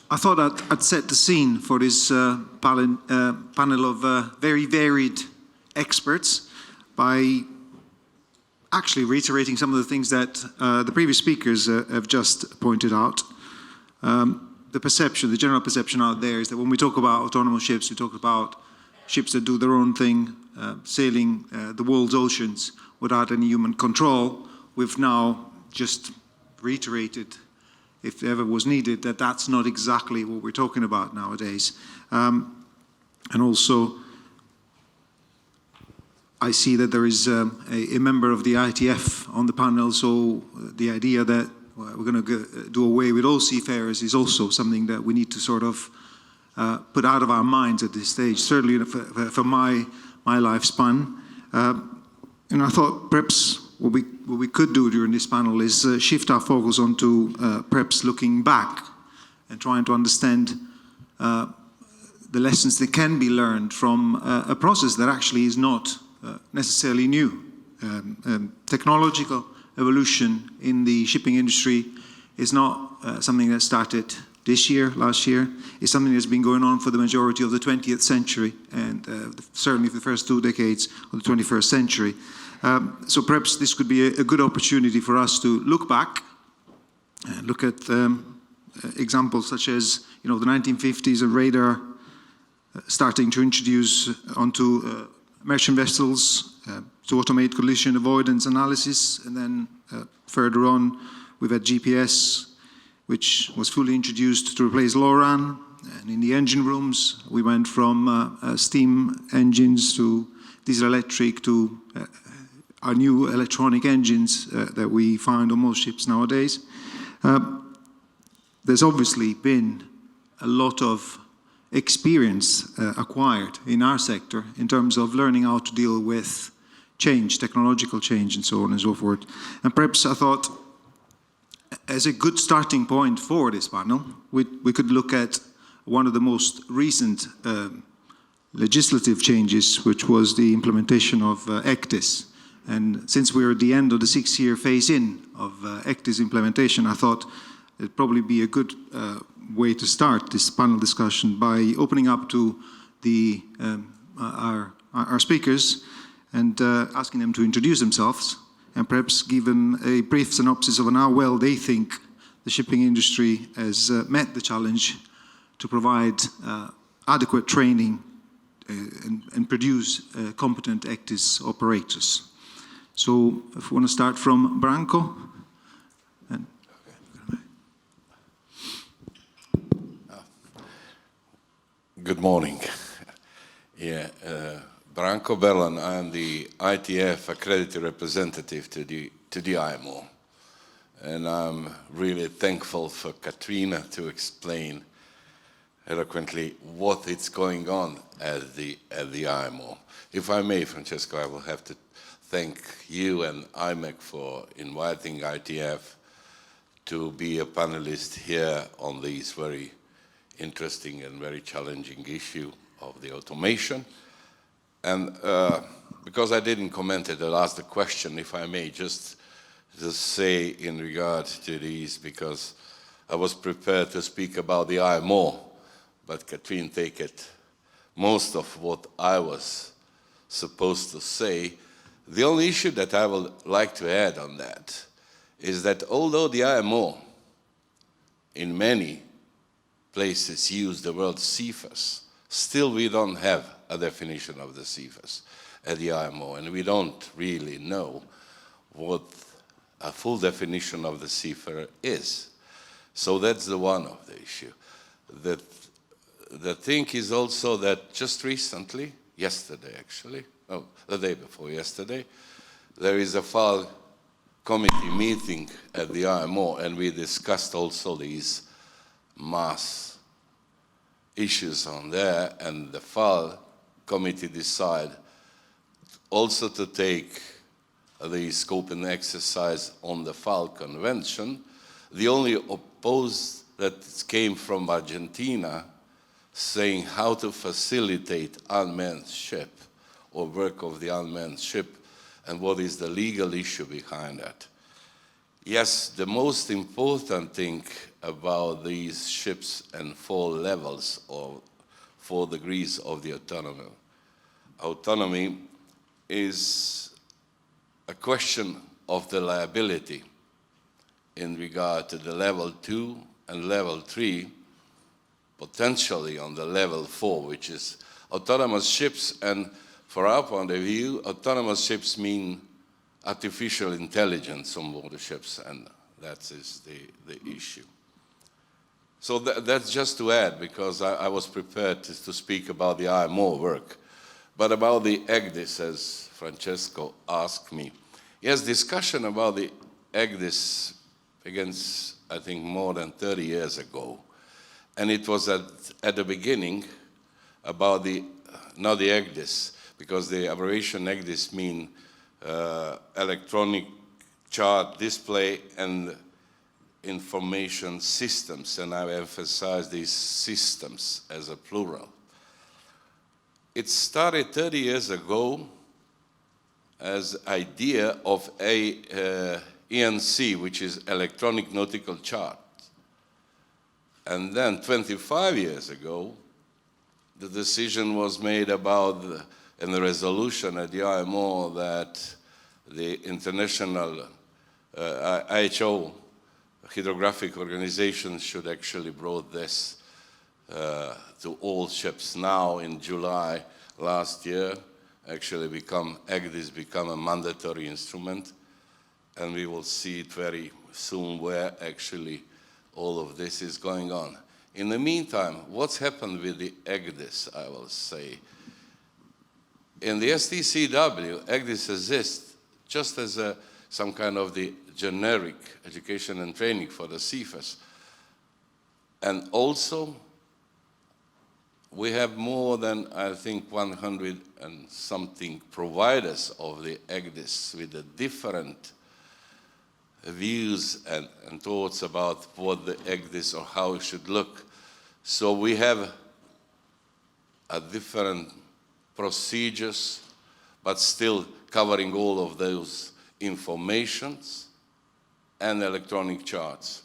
I thought I'd set the scene for this panel of very varied experts by actually reiterating some of the things that the previous speakers have just pointed out. The perception, the general perception out there is that when we talk about autonomous ships, we talk about ships that do their own thing, sailing the world's oceans without any human control. We've now just reiterated, if ever was needed, that that's not exactly what we're talking about nowadays. And also, I see that there is a member of the ITF on the panel, so the idea that we're going to do away with all seafarers is also something that we need to sort of put out of our minds at this stage, certainly for my lifespan. And I thought perhaps what we could do during this panel is shift our focus onto perhaps looking back and trying to understand the lessons that can be learned from a process that actually is not necessarily new. Technological evolution in the shipping industry is not something that started this year, last year. It's something that's been going on for the majority of the 20th century and certainly for the first 2 decades of the 21st century. So perhaps this could be a good opportunity for us to look back and look at examples such as, the 1950s, a radar starting to introduce onto merchant vessels to automate collision avoidance analysis, and then further on we've had GPS, which was fully introduced to replace LORAN, and in the engine rooms we went from steam engines to diesel electric to our new electronic engines that we find on most ships nowadays. There's obviously been a lot of experience acquired in our sector in terms of learning how to deal with change, technological change, and so on and so forth. And perhaps I thought, as a good starting point for this panel, we could look at one of the most recent legislative changes, which was the implementation of ECDIS. And since we're at the end of the 6-year phase-in of ECDIS implementation, I thought it'd probably be a good way to start this panel discussion by opening up to the our speakers and asking them to introduce themselves and perhaps give them a brief synopsis of how well they think the shipping industry has met the challenge to provide adequate training and produce competent ECDIS operators. So if we want to start from Branko. Good morning. Branko Berlan. I am the ITF accredited representative to the IMO, and I'm really thankful for Katrina to explain eloquently what is going on at the IMO. If I may, Francesco, I will have to thank you and IMEC for inviting ITF to be a panelist here on this very interesting and very challenging issue of the automation. And because I didn't comment it, I'll ask the question, if I may, just say in regard to these, because I was prepared to speak about the IMO, but Katrine take it most of what I was supposed to say. The only issue that I would like to add on that is that although the IMO in many places use the word seafarers, still we don't have a definition of the seafarers at the IMO, and we don't really know what a full definition of the seafarer is. So that's the one of the issue. The thing is also that just recently, yesterday actually, no, the day before yesterday, there is a FAL committee meeting at the IMO, and we discussed also these mass issues on there, and the FAL committee decided also to take the scoping exercise on the FAL convention. The only oppose that came from Argentina saying how to facilitate unmanned ship or work of the unmanned ship and what is the legal issue behind that. yes, the most important thing about these ships and 4 levels or 4 degrees of the autonomy is a question of the liability in regard to the level 2 and level 3, potentially on the level 4, which is autonomous ships. And for our point of view, autonomous ships mean artificial intelligence on board the ships, and that is the issue. So that's just to add, because I was prepared to speak about the IMO work, but about the EGDIS, as Francesco asked me. Yes, discussion about the EGDIS begins, I think, more than 30 years ago. And it was at the beginning about not the EGDIS, because the abbreviation EGDIS mean electronic chart display and information systems, and I emphasize these systems as a plural. It started 30 years ago as idea of a ENC, which is electronic nautical chart. And then 25 years ago, the decision was made about, in the resolution at the IMO, that the international IHO hydrographic organization should actually brought this to all ships. Now in July last year, actually EGDIS become a mandatory instrument, and we will see it very soon where actually all of this is going on. In the meantime, what's happened with the EGDIS, I will say. In the STCW, EGDIS exists just as some kind of the generic education and training for the seafarers. And also, we have more than, I think, 100 and something providers of the EGDIS with the different views and thoughts about what the EGDIS or how it should look. So we have a different procedures, but still covering all of those informations and electronic charts.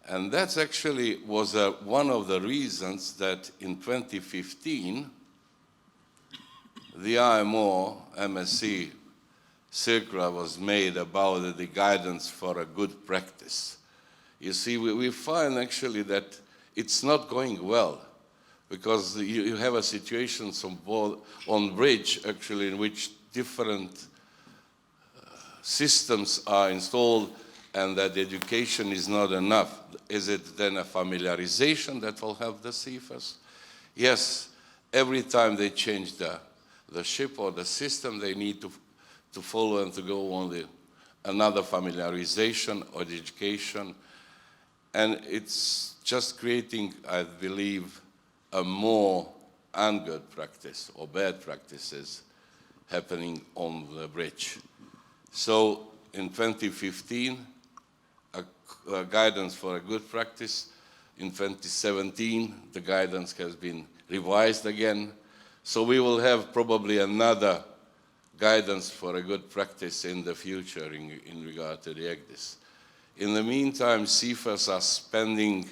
And that's actually was one of the reasons that in 2015, the IMO MSC circular was made about the guidance for a good practice. You see, we find actually that it's not going well, because you have a situation on bridge actually in which different systems are installed and that the education is not enough. Is it then a familiarization that will help the seafarers? Yes, every time they change the ship or the system, they need to follow and to go on another familiarization or education. And it's just creating, I believe, a more ungood practice or bad practices happening on the bridge. So in 2015, a guidance for a good practice. In 2017, the guidance has been revised again. So we will have probably another guidance for a good practice in the future in regard to the EGDIS. In the meantime, seafarers are spending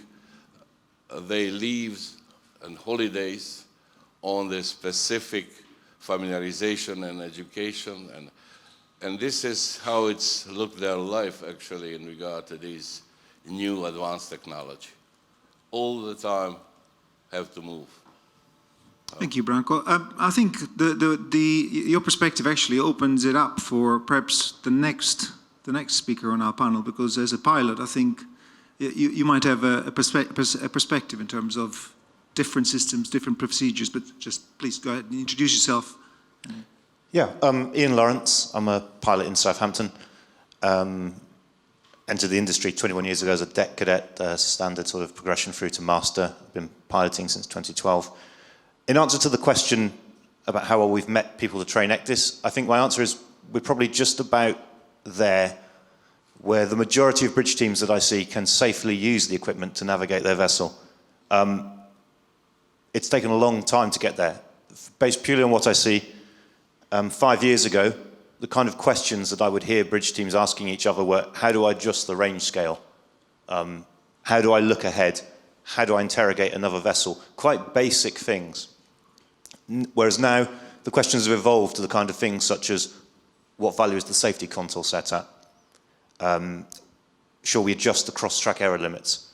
their leaves and holidays on the specific familiarization and education, and this is how it's looked their life actually in regard to this new advanced technology. All the time have to move. Thank you, Branko. I think your perspective actually opens it up for perhaps the next speaker on our panel, because as a pilot, I think you might have a perspective in terms of different systems, different procedures, but just please go ahead and introduce yourself. Yeah, Ian Lawrence. I'm a pilot in Southampton. Entered the industry 21 years ago as a deck cadet, standard sort of progression through to master. Been piloting since 2012. In answer to the question about how well we've met people to train EGDIS, I think my answer is we're probably just about there, where the majority of bridge teams that I see can safely use the equipment to navigate their vessel. It's taken a long time to get there. Based purely on what I see, 5 years ago, the kind of questions that I would hear bridge teams asking each other were, how do I adjust the range scale? How do I look ahead? How do I interrogate another vessel? Quite basic things. Whereas now, the questions have evolved to the kind of things such as, what value is the safety console set at? Shall we adjust the cross-track error limits?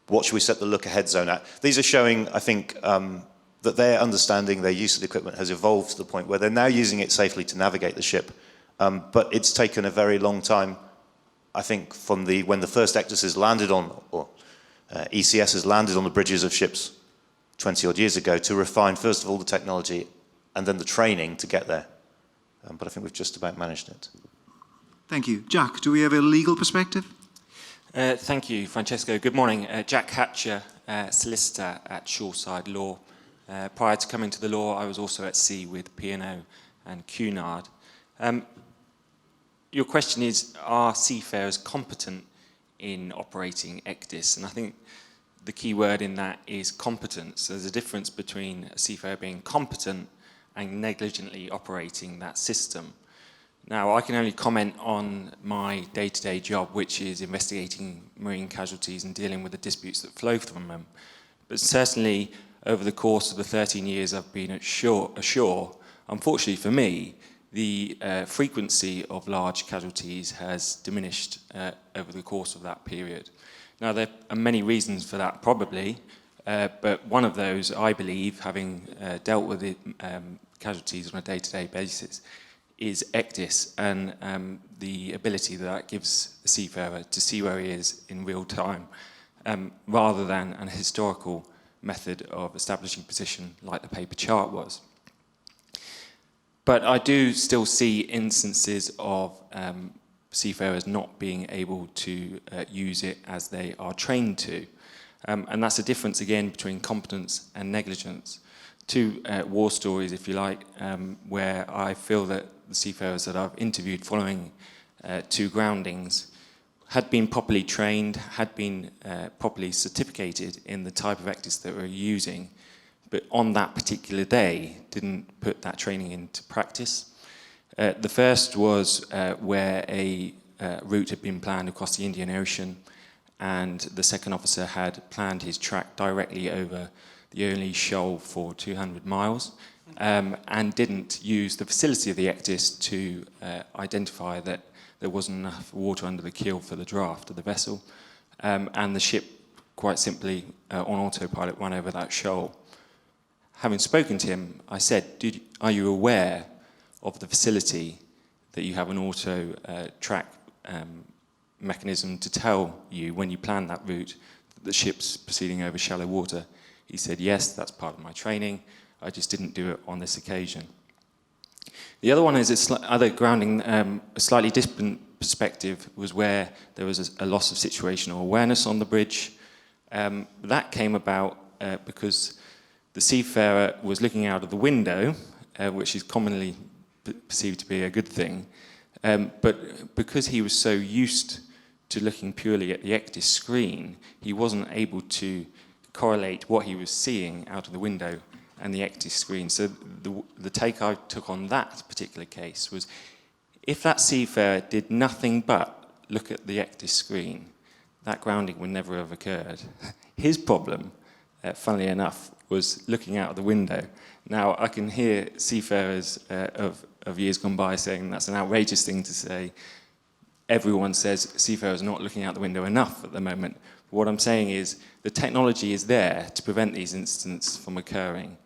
What should we set the look-ahead zone at? These are showing, I think, that their understanding, their use of the equipment has evolved to the point where they're now using it safely to navigate the ship. But it's taken a very long time, I think, from when the first ECDIS landed on, or ECS has landed on the bridges of ships 20-odd years ago, to refine, first of all, the technology and then the training to get there. But I think we've just about managed it. Thank you. Jack, do we have a legal perspective? Thank you, Francesco. Good morning. Jack Hatcher, solicitor at Shoreside Law. Prior to coming to the law, I was also at sea with P&O and Cunard. Your question is, are seafarers competent in operating ECDIS? And I think the key word in that is competence. There's a difference between a seafarer being competent and negligently operating that system. Now, I can only comment on my day-to-day job, which is investigating marine casualties and dealing with the disputes that flow from them. But certainly, over the course of the 13 years I've been ashore, unfortunately for me, the frequency of large casualties has diminished over the course of that period. Now, there are many reasons for that, probably, but one of those, I believe, having dealt with the, casualties on a day-to-day basis, is ECDIS and the ability that gives the seafarer to see where he is in real time, rather than an historical method of establishing position like the paper chart was. But I do still see instances of seafarers not being able to use it as they are trained to. And that's a difference, again, between competence and negligence. Two war stories, if you like, where I feel that the seafarers that I've interviewed following two groundings had been properly trained, had been properly certificated in the type of ECDIS that we're using, but on that particular day didn't put that training into practice. The first was where a route had been planned across the Indian Ocean, and the second officer had planned his track directly over the only shoal for 200 miles, and didn't use the facility of the ECDIS to identify that there wasn't enough water under the keel for the draft of the vessel, and the ship quite simply on autopilot went over that shoal. Having spoken to him, I said, are you aware of the facility that you have an auto track mechanism to tell you when you plan that route that the ship's proceeding over shallow water? He said, yes, that's part of my training. I just didn't do it on this occasion. The other one is other grounding, a slightly different perspective, was where there was a loss of situational awareness on the bridge. That came about because the seafarer was looking out of the window, which is commonly perceived to be a good thing, but because he was so used to looking purely at the ECDIS screen, he wasn't able to correlate what he was seeing out of the window and the ECDIS screen. So the take I took on that particular case was, if that seafarer did nothing but look at the ECDIS screen, that grounding would never have occurred. His problem, funnily enough, was looking out of the window. Now, I can hear seafarers of years gone by saying that's an outrageous thing to say. Everyone says seafarers are not looking out the window enough at the moment. But what I'm saying is the technology is there to prevent these incidents from occurring.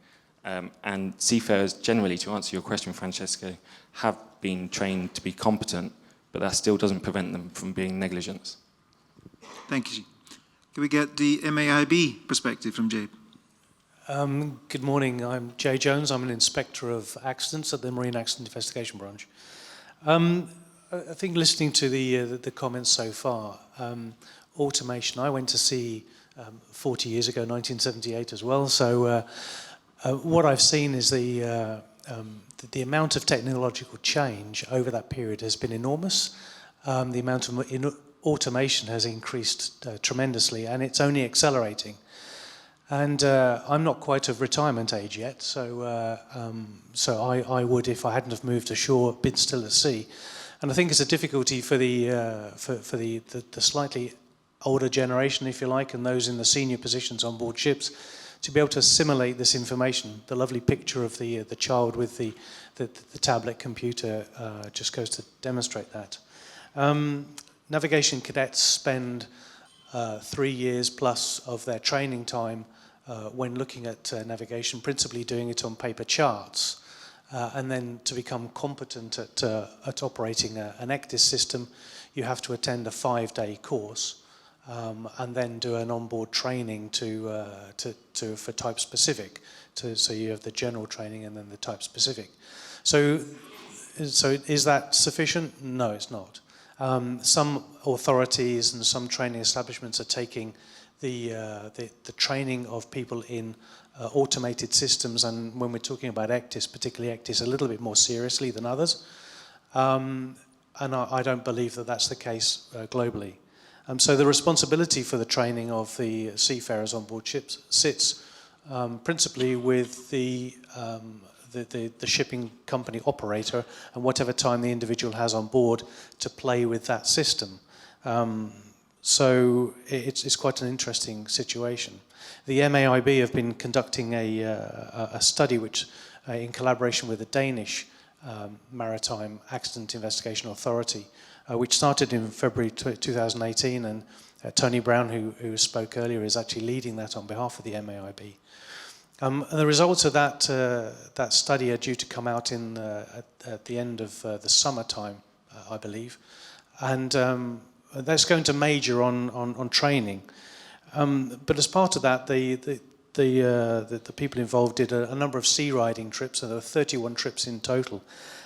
And seafarers generally, to answer your question, Francesco, have been trained to be competent, but that still doesn't prevent them from being negligent. Thank you. Can we get the MAIB perspective from Jay? Good morning. I'm Jay Jones. I'm an inspector of accidents at the Marine Accident Investigation Branch. I think listening to the comments so far, automation. I went to sea 40 years ago, 1978 as well. So what I've seen is the amount of technological change over that period has been enormous. The amount of automation has increased tremendously, and it's only accelerating. And I'm not quite of retirement age yet, so I would, if I hadn't have moved ashore, been still at sea. And I think it's a difficulty for the slightly older generation, if you like, and those in the senior positions on board ships, to be able to assimilate this information. The lovely picture of the child with the tablet computer just goes to demonstrate that. Navigation cadets spend 3 years plus of their training time when looking at navigation, principally doing it on paper charts. And then to become competent at operating an ECDIS system, you have to attend a 5-day course and then do an onboard training for type specific. So you have the general training and then the type specific. So is that sufficient? No, it's not. Some authorities and some training establishments are taking the training of people in automated systems, and when we're talking about ECDIS, particularly ECDIS, a little bit more seriously than others. And I don't believe that that's the case globally. So the responsibility for the training of the seafarers on board ships sits principally with the shipping company operator and whatever time the individual has on board to play with that system. So it's quite an interesting situation. The MAIB have been conducting a study which, in collaboration with the Danish Maritime Accident Investigation Authority, which started in February 2018, and Tony Brown, who spoke earlier, is actually leading that on behalf of the MAIB. The results of that study are due to come out at the end of the summertime, I believe, and that's going to major on training. But as part of that, the people involved did a number of sea riding trips, and there were 31 trips in total,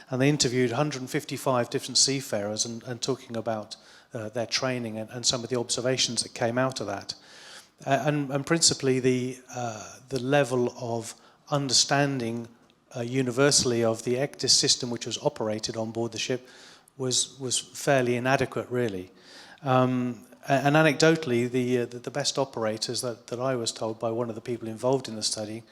and they interviewed 155 different seafarers and talking about their training and some of the observations that came out of that. And principally the level of understanding universally of the ECDIS system which was operated on board the ship was fairly inadequate, really. And anecdotally, the best operators that I was told by one of the people involved in the study,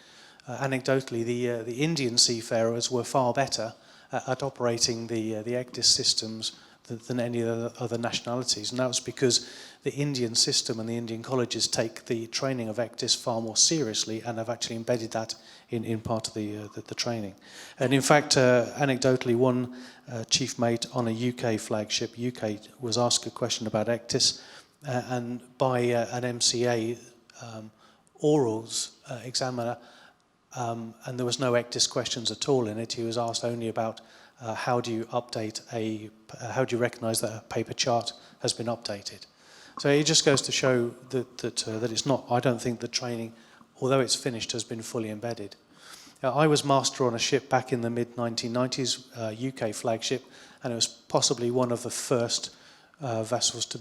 anecdotally, the Indian seafarers were far better at operating the ECDIS systems than any other nationalities, and that was because the Indian system and the Indian colleges take the training of ECDIS far more seriously and have actually embedded that in part of the training. And in fact, anecdotally, one chief mate on a UK flagship, UK, was asked a question about ECDIS, and by an MCA orals examiner, and there was no ECDIS questions at all in it. He was asked only about how do you recognise that a paper chart has been updated. So it just goes to show that it's not, I don't think the training, although it's finished, has been fully embedded. I was master on a ship back in the mid-1990s, UK flagship, and it was possibly one of the first vessels to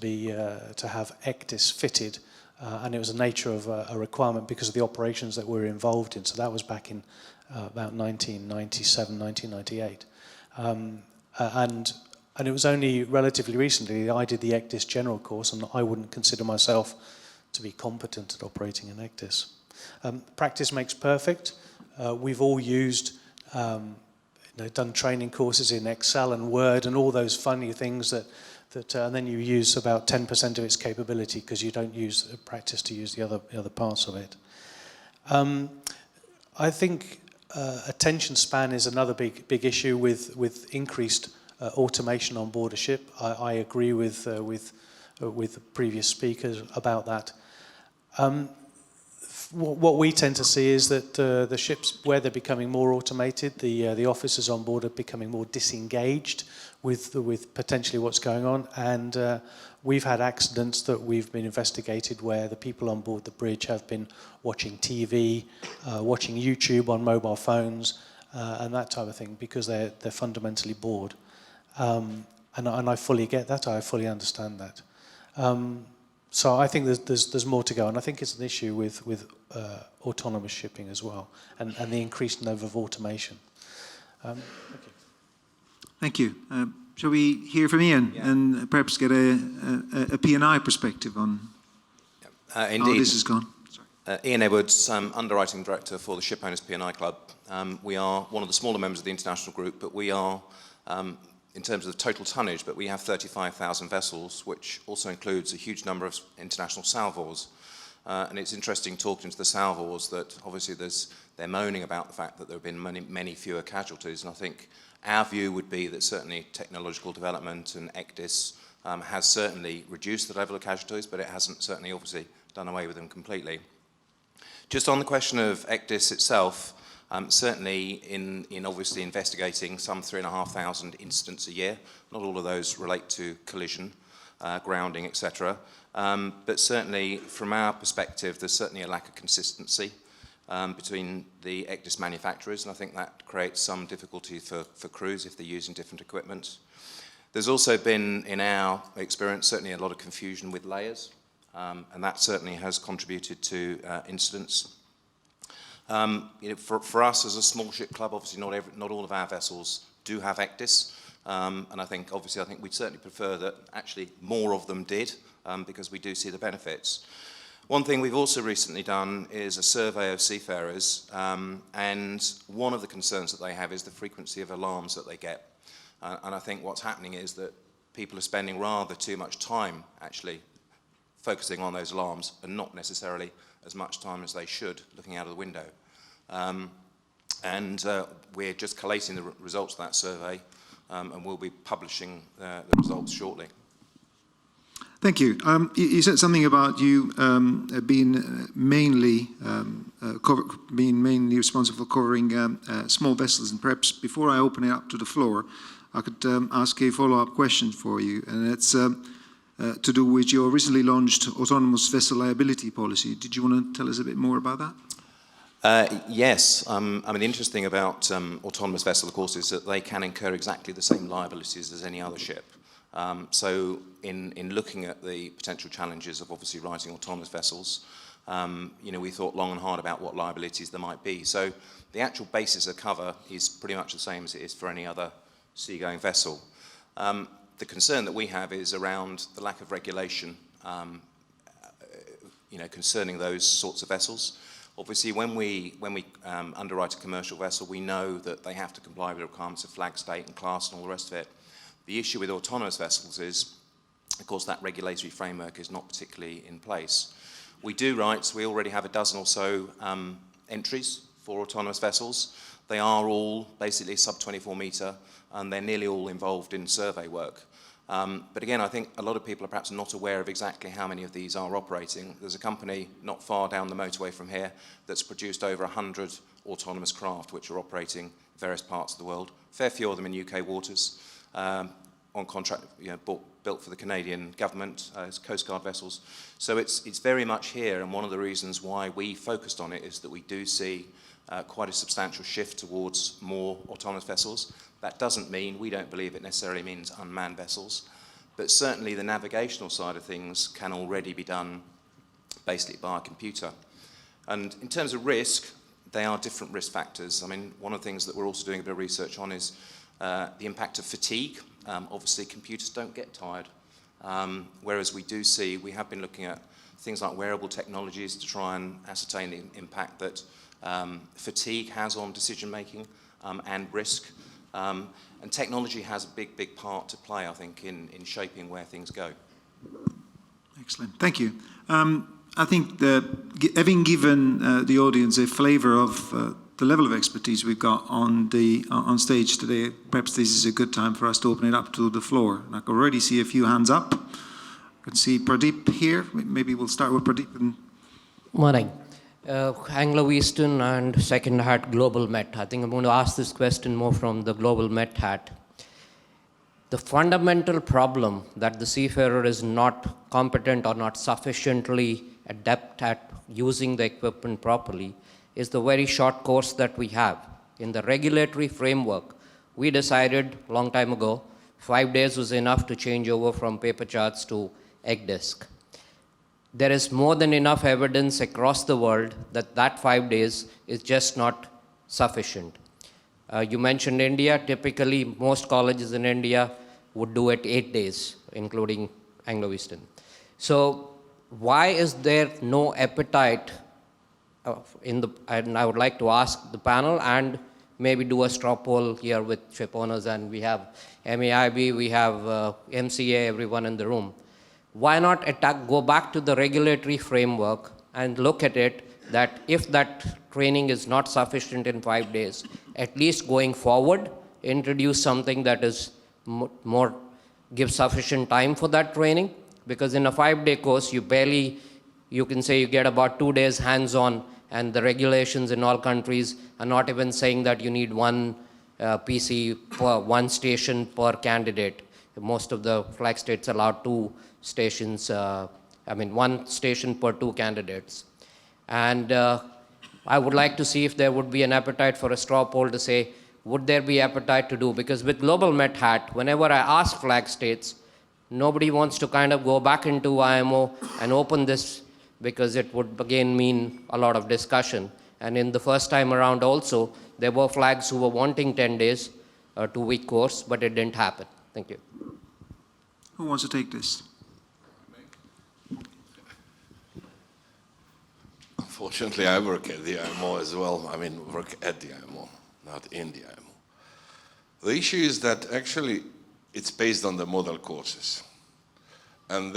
have ECDIS fitted, and it was the nature of a requirement because of the operations that we were involved in. So that was back in about 1997, 1998. And it was only relatively recently that I did the ECDIS general course, and I wouldn't consider myself to be competent at operating an ECDIS. Practice makes perfect. We've all used, done training courses in Excel and Word and all those funny things that and then you use about 10% of its capability because you don't use practice to use the other parts of it. I think attention span is another big issue with increased automation on board a ship. I agree with the previous speakers about that. What we tend to see is that the ships, where they're becoming more automated, the officers on board are becoming more disengaged with potentially what's going on, and we've had accidents that we've been investigated where the people on board the bridge have been watching TV, watching YouTube on mobile phones, and that type of thing, because they're fundamentally bored. And I fully get that. I fully understand that. So I think there's more to go, and I think it's an issue with autonomous shipping as well, and the increased number of automation. Okay. Thank you. Shall we hear from Ian and perhaps get a P&I perspective on how this has gone? Ian Edwards, Underwriting Director for the Shipowners P&I Club. We are one of the smaller members of the international group, but we are, in terms of total tonnage, but we have 35,000 vessels, which also includes a huge number of international salvors. And it's interesting talking to the salvors that obviously they're moaning about the fact that there have been many fewer casualties. And I think our view would be that certainly technological development and ECDIS has certainly reduced the level of casualties, but it hasn't certainly obviously done away with them completely. Just on the question of ECDIS itself, certainly in obviously investigating some 3,500 incidents a year, not all of those relate to collision, grounding, etc. But certainly from our perspective, there's certainly a lack of consistency between the ECDIS manufacturers, and I think that creates some difficulty for crews if they're using different equipment. There's also been, in our experience, certainly a lot of confusion with layers, and that certainly has contributed to incidents. For us as a small ship club, obviously not all of our vessels do have ECDIS, and I think we'd certainly prefer that actually more of them did, because we do see the benefits. One thing we've also recently done is a survey of seafarers, and one of the concerns that they have is the frequency of alarms that they get. And I think what's happening is that people are spending rather too much time actually focusing on those alarms and not necessarily as much time as they should looking out of the window. We're just collating the results of that survey, and we'll be publishing the results shortly. Thank you. You said something about you being mainly responsible for covering small vessels, and perhaps before I open it up to the floor, I could ask a follow-up question for you, and it's to do with your recently launched autonomous vessel liability policy. Did you want to tell us a bit more about that? Yes. I mean, the interesting about autonomous vessels, of course, is that they can incur exactly the same liabilities as any other ship. So in looking at the potential challenges of obviously writing autonomous vessels, we thought long and hard about what liabilities there might be. So the actual basis of cover is pretty much the same as it is for any other seagoing vessel. The concern that we have is around the lack of regulation, concerning those sorts of vessels. Obviously, when we underwrite a commercial vessel, we know that they have to comply with the requirements of flag state and class and all the rest of it. The issue with autonomous vessels is, of course, that regulatory framework is not particularly in place. We already have a dozen or so entries for autonomous vessels. They are all basically sub 24 metre, and they're nearly all involved in survey work. But again, I think a lot of people are perhaps not aware of exactly how many of these are operating. There's a company not far down the motorway from here that's produced over 100 autonomous craft which are operating in various parts of the world. A fair few of them in UK waters, on contract, built for the Canadian government as Coast Guard vessels. So it's very much here, and one of the reasons why we focused on it is that we do see quite a substantial shift towards more autonomous vessels. That doesn't mean, we don't believe it necessarily means unmanned vessels, but certainly the navigational side of things can already be done basically by a computer. And in terms of risk, they are different risk factors. I mean, one of the things that we're also doing a bit of research on is the impact of fatigue. Obviously, computers don't get tired, whereas we have been looking at things like wearable technologies to try and ascertain the impact that fatigue has on decision-making and risk. And technology has a big part to play, I think, in shaping where things go. Excellent. Thank you. I think that having given the audience a flavour of the level of expertise we've got on stage today, perhaps this is a good time for us to open it up to the floor. And I can already see a few hands up. I can see Pradeep here. Maybe we'll start with Pradeep. Morning. Anglo-Eastern and second hat Global Met. I think I'm going to ask this question more from the Global Met hat. The fundamental problem that the seafarer is not competent or not sufficiently adept at using the equipment properly is the very short course that we have. In the regulatory framework, we decided a long time ago, 5 days was enough to change over from paper charts to egg disc. There is more than enough evidence across the world that 5 days is just not sufficient. You mentioned India. Typically, most colleges in India would do it 8 days, including Anglo-Eastern. So why is there no appetite and I would like to ask the panel and maybe do a straw poll here with Shipowners, and we have MAIB, we have MCA, everyone in the room. Why not go back to the regulatory framework and look at it that if that training is not sufficient in 5 days, at least going forward, introduce something that is more, give sufficient time for that training? Because in a 5-day course, you can say you get about 2 days hands-on, and the regulations in all countries are not even saying that you need one PC per one station per candidate. Most of the flag states allow 2 stations, one station per 2 candidates. And I would like to see if there would be an appetite for a straw poll to say, would there be appetite to do? Because with Global Met Hat, whenever I ask flag states, nobody wants to kind of go back into IMO and open this, because it would again mean a lot of discussion. And in the first time around also, there were flags who were wanting 10 days, a 2-week course, but it didn't happen. Thank you. Who wants to take this? Unfortunately, I work at the IMO as well. I mean, work at the IMO, not in the IMO. The issue is that actually it's based on the model courses. And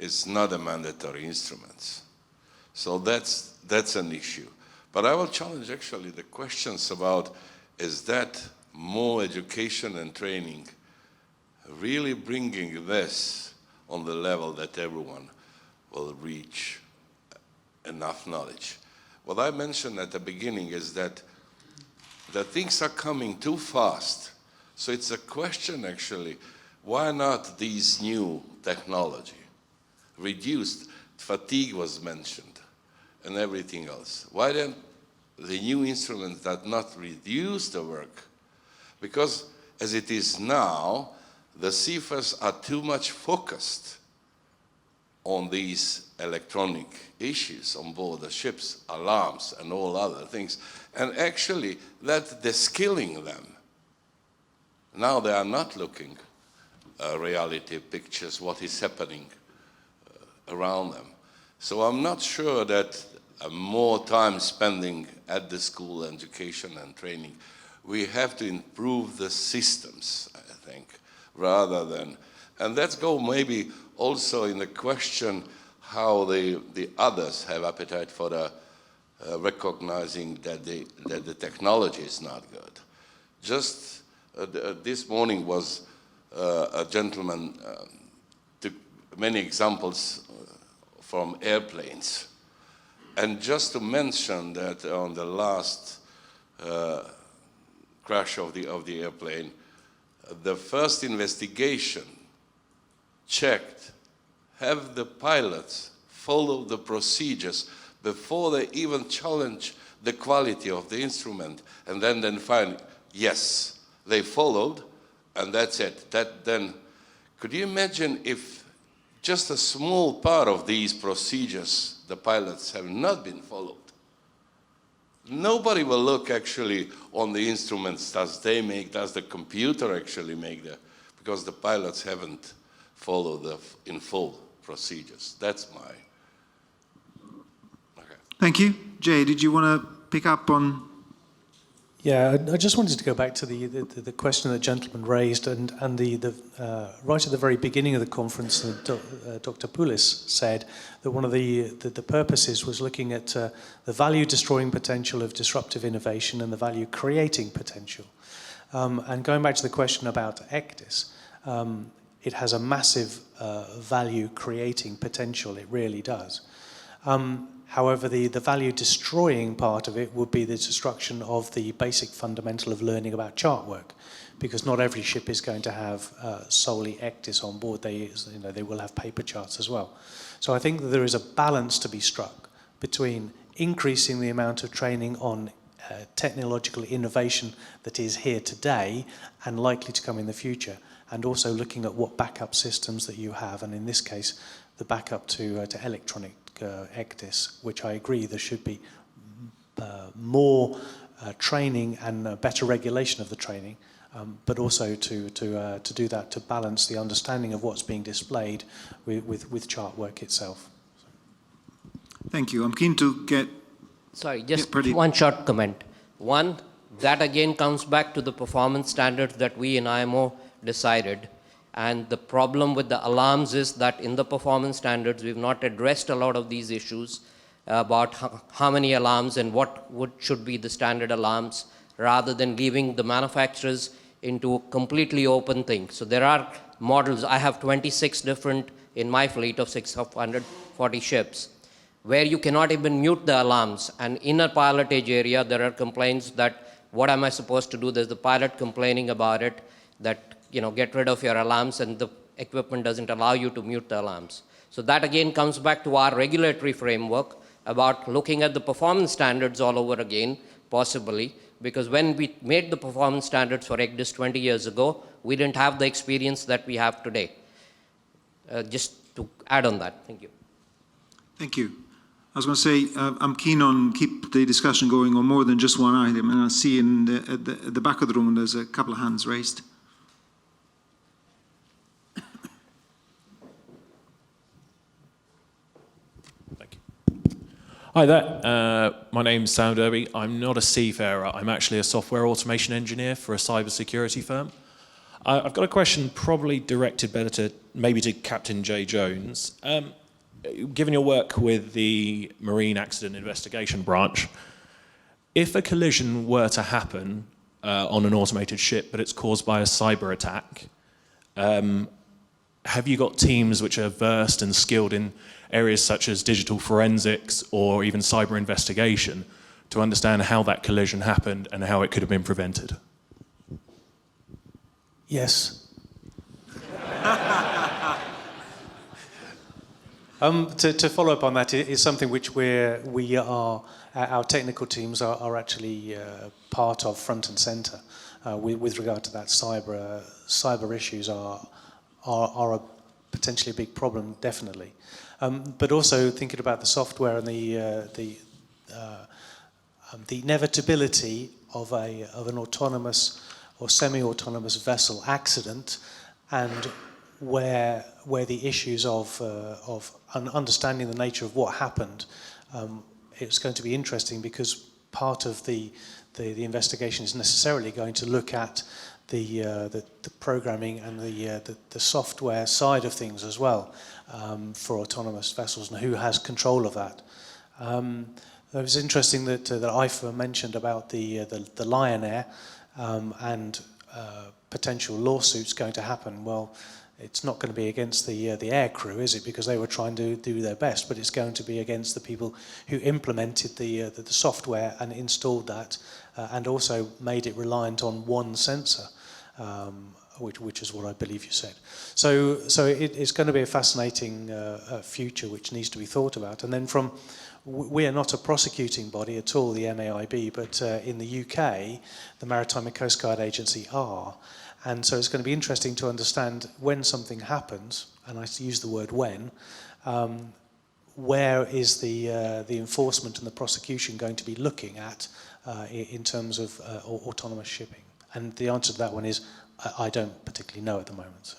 it's not a mandatory instrument. So that's an issue. But I will challenge actually the questions about, is that more education and training really bringing this on the level that everyone will reach enough knowledge? What I mentioned at the beginning is that the things are coming too fast. So it's a question actually, why not these new technology? Reduced fatigue was mentioned and everything else. Why then the new instruments that not reduce the work? Because as it is now, the seafarers are too much focused on these electronic issues on board the ships, alarms and all other things, and actually that they're skilling them. Now they are not looking reality pictures, what is happening around them. So I'm not sure that more time spending at the school education and training, we have to improve the systems, I think, rather than, and let's go maybe also in the question how the others have appetite for the recognizing that the technology is not good. Just this morning was a gentleman took many examples from airplanes. And just to mention that on the last crash of the airplane, the first investigation checked, have the pilots follow the procedures before they even challenge the quality of the instrument, and then find, yes, they followed, and that's it. That then, could you imagine if just a small part of these procedures, the pilots have not been followed? Nobody will look actually on the instruments, does the computer actually make because the pilots haven't followed in full procedures. That's my, okay. Thank you. Jay, did you want to pick up on? Yeah, I just wanted to go back to the question that the gentleman raised, and right at the very beginning of the conference, Dr. Poulis said that one of the purposes was looking at the value-destroying potential of disruptive innovation and the value-creating potential. And going back to the question about ECDIS, it has a massive value-creating potential, it really does. However, the value-destroying part of it would be the destruction of the basic fundamental of learning about chart work, because not every ship is going to have solely ECDIS on board. They will have paper charts as well. So I think that there is a balance to be struck between increasing the amount of training on technological innovation that is here today and likely to come in the future, and also looking at what backup systems that you have, and in this case, the backup to electronic ECDIS, which I agree there should be more training and better regulation of the training, but also to do that, to balance the understanding of what's being displayed with chart work itself. Thank you. I'm keen to get... Sorry, just Yeah, Pradeep. one short comment. One, that again comes back to the performance standards that we in IMO decided. And the problem with the alarms is that in the performance standards, we've not addressed a lot of these issues about how many alarms and what should be the standard alarms, rather than leaving the manufacturers into a completely open thing. So there are models. I have 26 different in my fleet of 640 ships, where you cannot even mute the alarms. And in a pilotage area, there are complaints that, what am I supposed to do? There's the pilot complaining about it, that, you know, get rid of your alarms, and the equipment doesn't allow you to mute the alarms. So that again comes back to our regulatory framework about looking at the performance standards all over again, possibly, because when we made the performance standards for ECDIS 20 years ago, we didn't have the experience that we have today. Just to add on that, thank you. Thank you. I was going to say, I'm keen on keep the discussion going on more than just one item, and I see at the back of the room there's a couple of hands raised. Thank you. Hi there, my name's Sam Derby. I'm not a seafarer, I'm actually a software automation engineer for a cybersecurity firm. I've got a question probably directed better to, maybe to Captain J. Jones. Given your work with the Marine Accident Investigation Branch, if a collision were to happen on an automated ship, but it's caused by a cyber attack, have you got teams which are versed and skilled in areas such as digital forensics or even cyber investigation to understand how that collision happened and how it could have been prevented? Yes. To follow up on that, is something which our technical teams are actually part of front and centre with regard to that. Cyber issues are a potentially a big problem, definitely. But also thinking about the software and the inevitability of an autonomous or semi-autonomous vessel accident, and where the issues of understanding the nature of what happened, it's going to be interesting, because part of the investigation is necessarily going to look at the programming and the software side of things as well, for autonomous vessels, and who has control of that. It was interesting that IFA mentioned about the Lion Air and potential lawsuits going to happen. Well, it's not going to be against the air crew, is it? Because they were trying to do their best, but it's going to be against the people who implemented the software and installed that, and also made it reliant on one sensor, which is what I believe you said. So it's going to be a fascinating future which needs to be thought about. And then we are not a prosecuting body at all, the MAIB, but in the UK, the Maritime and Coast Guard Agency are. And so it's going to be interesting to understand when something happens, and I use the word when, where is the enforcement and the prosecution going to be looking at in terms of autonomous shipping? And the answer to that one is, I don't particularly know at the moment. So.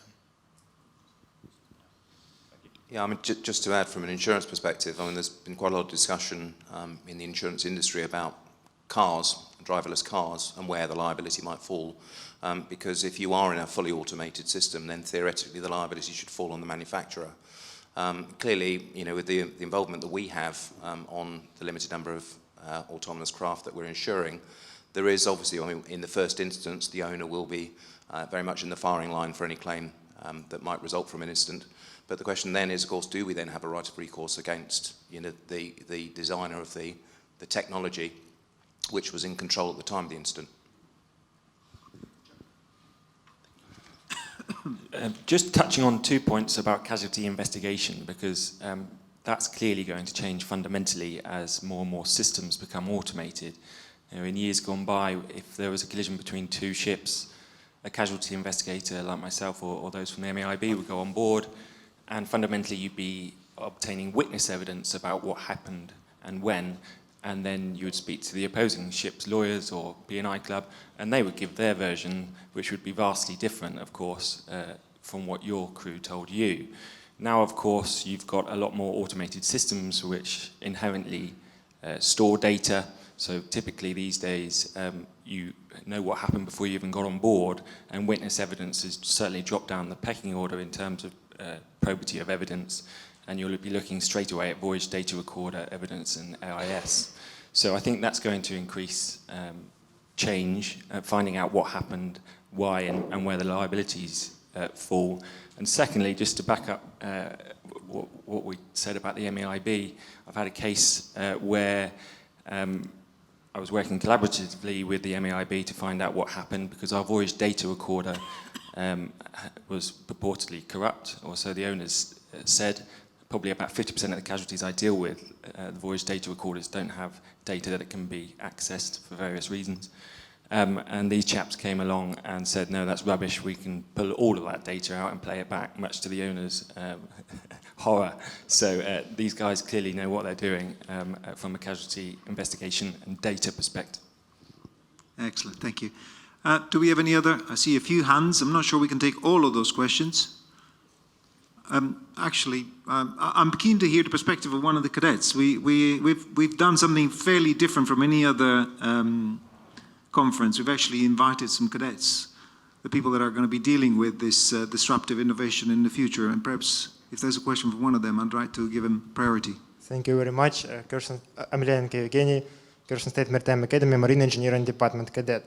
Yeah, I mean, just to add from an insurance perspective, I mean, there's been quite a lot of discussion in the insurance industry about cars, driverless cars, and where the liability might fall. Because if you are in a fully automated system, then theoretically the liability should fall on the manufacturer. Clearly, you know, with the involvement that we have on the limited number of autonomous craft that we're insuring, there is obviously, I mean, in the first instance, the owner will be very much in the firing line for any claim that might result from an incident. But the question then is, of course, do we then have a right of recourse against, you know, the designer of the technology which was in control at the time of the incident? Just touching on 2 points about casualty investigation, because that's clearly going to change fundamentally as more and more systems become automated. You know, in years gone by, if there was a collision between two ships, a casualty investigator like myself or those from the MAIB would go on board, and fundamentally you'd be obtaining witness evidence about what happened and when, and then you would speak to the opposing ship's lawyers or B&I club, and they would give their version, which would be vastly different, of course, from what your crew told you. Now, of course, you've got a lot more automated systems which inherently store data. So typically these days, you know what happened before you even got on board, and witness evidence has certainly dropped down the pecking order in terms of probity of evidence, and you'll be looking straight away at voyage data recorder evidence and AIS. So I think that's going to increase change, finding out what happened, why, and where the liabilities fall. And secondly, just to back up what we said about the MAIB, I've had a case where I was working collaboratively with the MAIB to find out what happened, because our voyage data recorder was purportedly corrupt, or so the owners said. Probably about 50% of the casualties I deal with, the voyage data recorders don't have data that can be accessed for various reasons. And these chaps came along and said, no, that's rubbish, we can pull all of that data out and play it back, much to the owner's horror. So these guys clearly know what they're doing from a casualty investigation and data perspective. Excellent, thank you. Do we have any other? I see a few hands. I'm not sure we can take all of those questions. Actually, I'm keen to hear the perspective of one of the cadets. We've done something fairly different from any other conference. We've actually invited some cadets, the people that are going to be dealing with this disruptive innovation in the future. And perhaps if there's a question from one of them, I'd like to give him priority. Thank you very much. Emelianenko Evgeny, Kherson State Maritime Academy, Marine Engineering Department cadet.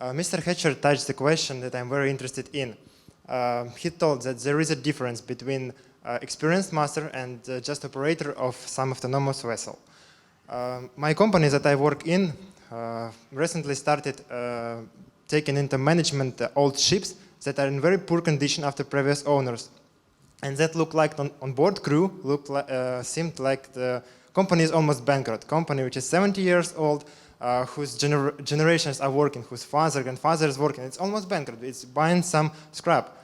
Mr. Hatcher touched the question that I'm very interested in. He told that there is a difference between experienced master and just operator of some autonomous vessel. My company that I work in recently started taking into management old ships that are in very poor condition after previous owners. And that looked like on-board crew, seemed like the company is almost bankrupt. Company which is 70 years old, whose generations are working, whose father, grandfather is working. It's almost bankrupt. It's buying some scrap.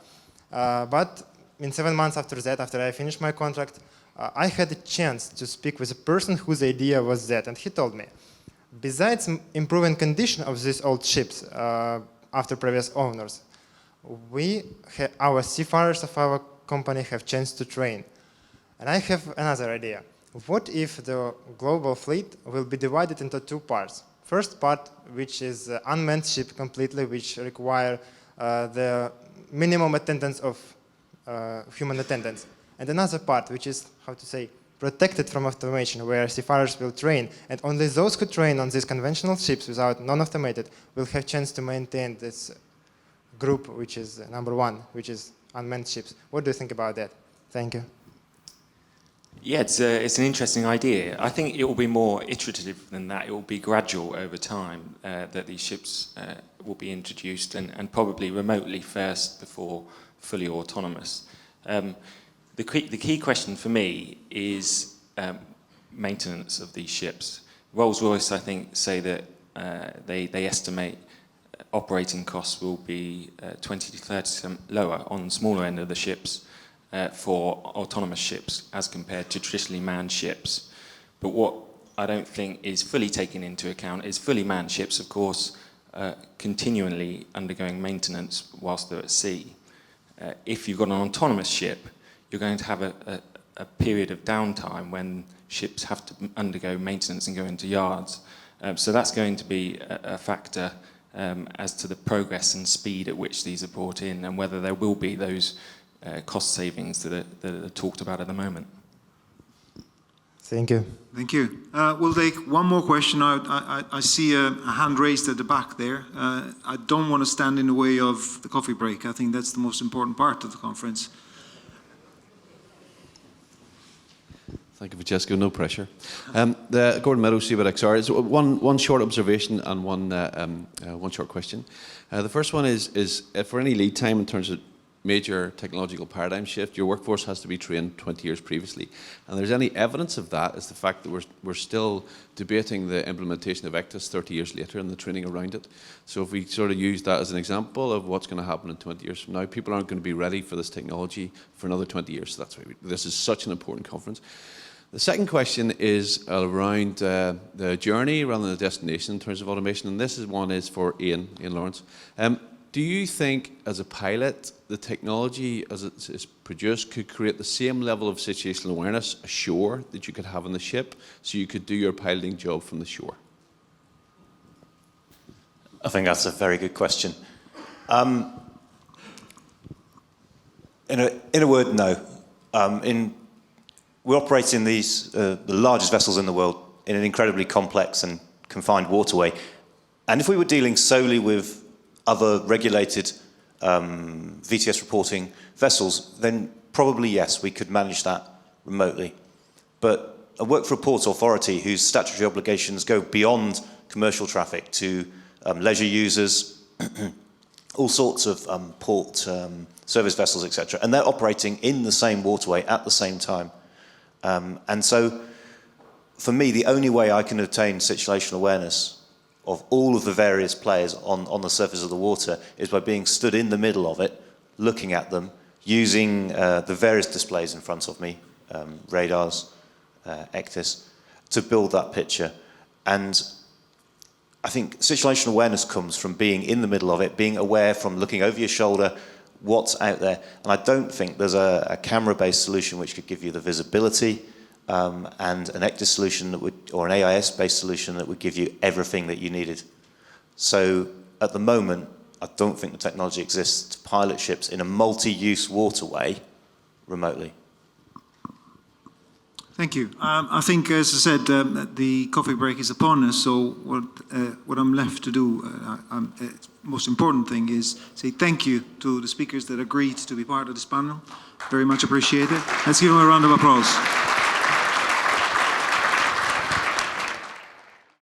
But in 7 months after that, after I finished my contract, I had a chance to speak with a person whose idea was that. And he told me, besides improving condition of these old ships after previous owners, our seafarers of our company have chance to train. And I have another idea. What if the global fleet will be divided into 2 parts? First part, which is unmanned ship completely, which require the minimum attendance of human attendance. And another part, which is, how to say, protected from automation, where seafarers will train. And only those who train on these conventional ships without non-automated will have chance to maintain this group, which is number 1, which is unmanned ships. What do you think about that? Thank you. Yeah, it's an interesting idea. I think it will be more iterative than that. It will be gradual over time that these ships will be introduced, and probably remotely first before fully autonomous. The key question for me is maintenance of these ships. Rolls-Royce, I think, say that they estimate operating costs will be 20 to 30% lower on the smaller end of the ships for autonomous ships as compared to traditionally manned ships. But what I don't think is fully taken into account is fully manned ships, of course, continually undergoing maintenance whilst they're at sea. If you've got an autonomous ship, you're going to have a period of downtime when ships have to undergo maintenance and go into yards. So that's going to be a factor as to the progress and speed at which these are brought in, and whether there will be those cost savings that are talked about at the moment. Thank you. Thank you. We'll take one more question. I see a hand raised at the back there. I don't want to stand in the way of the coffee break. I think that's the most important part of the conference. Thank you, Francesco. No pressure. Gordon Meadows, Seabed XR. So one short observation and one short question. The first one is for any lead time in terms of major technological paradigm shift, your workforce has to be trained 20 years previously. And there's any evidence of that is the fact that we're still debating the implementation of ECTIS 30 years later and the training around it. So if we sort of use that as an example of what's going to happen in 20 years from now, people aren't going to be ready for this technology for another 20 years. So that's why this is such an important conference. The second question is around the journey rather than the destination in terms of automation. And this one is for Ian Lawrence. Do you think, as a pilot, the technology as it is produced could create the same level of situational awareness ashore that you could have on the ship, so you could do your piloting job from the shore? I think that's a very good question. In a word, no. We operate in these, the largest vessels in the world, in an incredibly complex and confined waterway. And if we were dealing solely with other regulated VTS reporting vessels, then probably yes, we could manage that remotely. But I work for a port authority whose statutory obligations go beyond commercial traffic to leisure users, all sorts of port service vessels, etc. And they're operating in the same waterway at the same time. And so, for me, the only way I can obtain situational awareness of all of the various players on the surface of the water is by being stood in the middle of it, looking at them, using the various displays in front of me, radars, ECDIS, to build that picture. And I think situational awareness comes from being in the middle of it, being aware from looking over your shoulder what's out there. And I don't think there's a camera-based solution which could give you the visibility and an ECDIS solution that would, or an AIS-based solution that would give you everything that you needed. So at the moment, I don't think the technology exists to pilot ships in a multi-use waterway remotely. Thank you. I think, as I said, the coffee break is upon us, so what I'm left to do, most important thing is say thank you to the speakers that agreed to be part of this panel. Very much appreciated. Let's give them a round of applause.